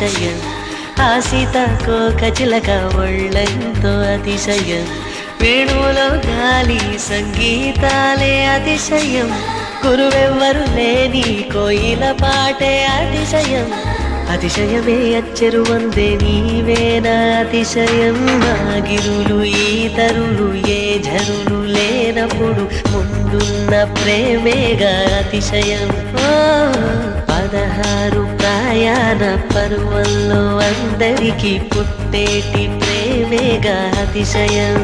అతిశయం, ఆ సీతాకోక చిలక ఒళ్ళెంతో అతిశయం, వేణువులో గాలి సంగీతాలే అతిశయం, గురువెవ్వరు లేని కోయిల పాటే అతిశయం, అతిశయమే అచ్చెరు వందే నీవేనా అతిశయం, ఆగిరులు ఈతరులు ఏ ఝరులు లేనప్పుడు ముందున్న ప్రేమేగా అతిశయం, 16 ప్రయాణ పర్వంలో అందరికీ పుట్టేటి ప్రేమేగా అతిశయం,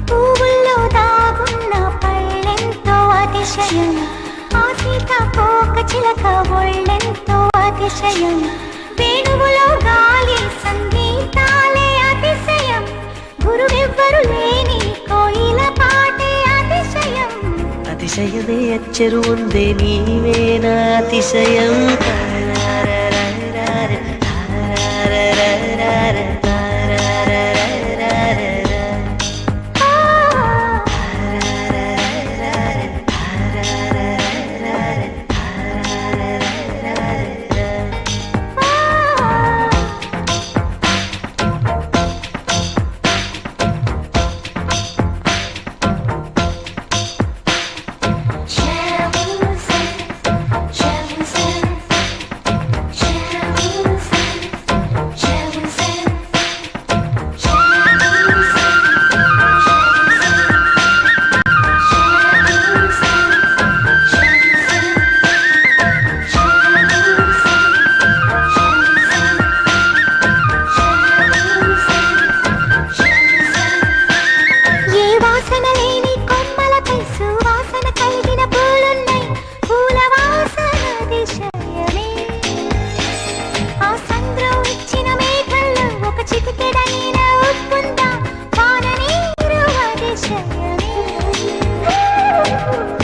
పువ్వుల్లో దాగున్న పళ్ళెంతో అతిశయం, ఆ సీతాకోక చిలక ఒళ్ళెంతో అతిశయం, వేణువులో గాలి సంగీతాలే అతిశయం, గురువెవ్వరు లేని కోయిల పాటే అతిశయం, అతిశయమే అచ్చెరు ఉందే నీవేనా అతిశయం.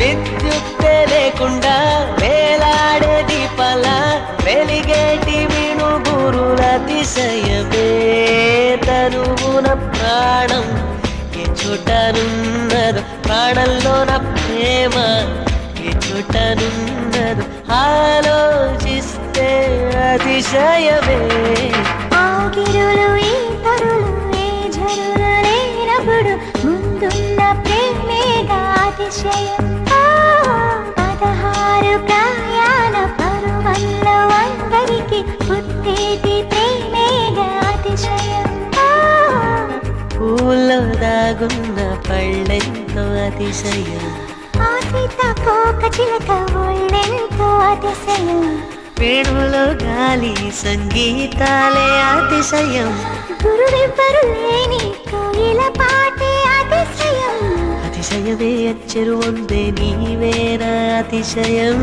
విద్యుత్తే లేకుండా వేలాడే దీపాల వెలిగేటి వినుగురుల అతిశయమే, తనువున ప్రాణం ఏ చోటనున్నదో, ప్రాణంలో నా ప్రేమ ఏ చోటనున్నదో ఆలోచిస్తే అతిశయమే, ఆగిరులు ఈతరులు ఏ ఝరులు లేనప్పుడు ముందున్న ప్రేమేగా అతిశయం, 16 ప్రయాణ పర్వంలో అందరికీ పుట్టేటి ప్రేమేగా అతిశయం, పూల్లో దాగున్న పళ్ళెంతో అతిశయం, ఆ సీతాకోక చిలక ఒళ్ళెంతో అతిశయం, వేణువులో గాలి సంగీతాలే అతిశయం, గురువెవ్వరు లేని కోయిల పాటే అతిశయం, అతిశయమే అచ్చెరు ఉందే నీవేనా అతిశయం.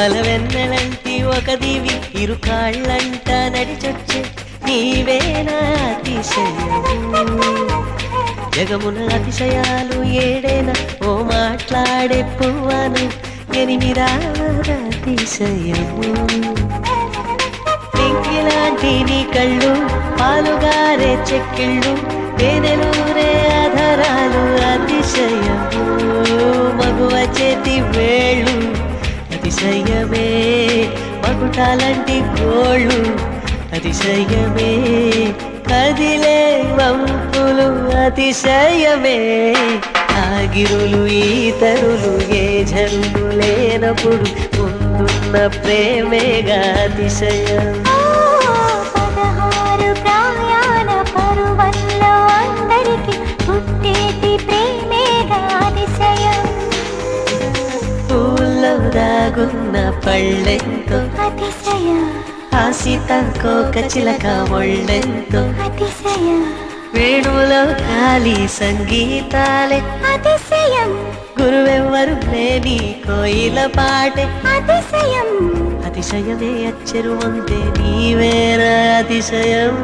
అలవెన్నెలంటి ఒక దివి ఇరుకాళ్ళంట నడిచొచ్చే నీవేనా అతిశయం, జగమున అతిశయాలు ఏడేనా ఓ మాట్లాడే పువ్వను 8వ అతిశయము, వెంకిలాంటి నీ కళ్ళు పాలుగారే చెక్కిళ్ళు తేనెలూరే ఆధారాలు అతిశయము, మగువ చేతి వేళ్ళు అతిశయమే, మగుటాలంటి గోళ్ళు అతిశయమే, కదిలే వంపులు అతిశయమే, ఆగిరులు ఈతరులు ఏ ఝరులు లేనప్పుడు ముందున్న ప్రేమేగా అతిశయం, 16 ప్రయాణ పర్వంలో అందరికీ పుట్టేటి ప్రేమేగా అతిశయం, పూల్లో దాగున్న పళ్ళెంతో అతిశయం, ఆ సీతాకోక చిలక ఒళ్ళెంతో అతిశయం, వేణువులో గాలి సంగీతాలే అతిశయం గురువెవ్వరు లేని కోయిల పాటే అతిశయం అతిశయమే అచ్చరు అంతే నీవేర అతిశయం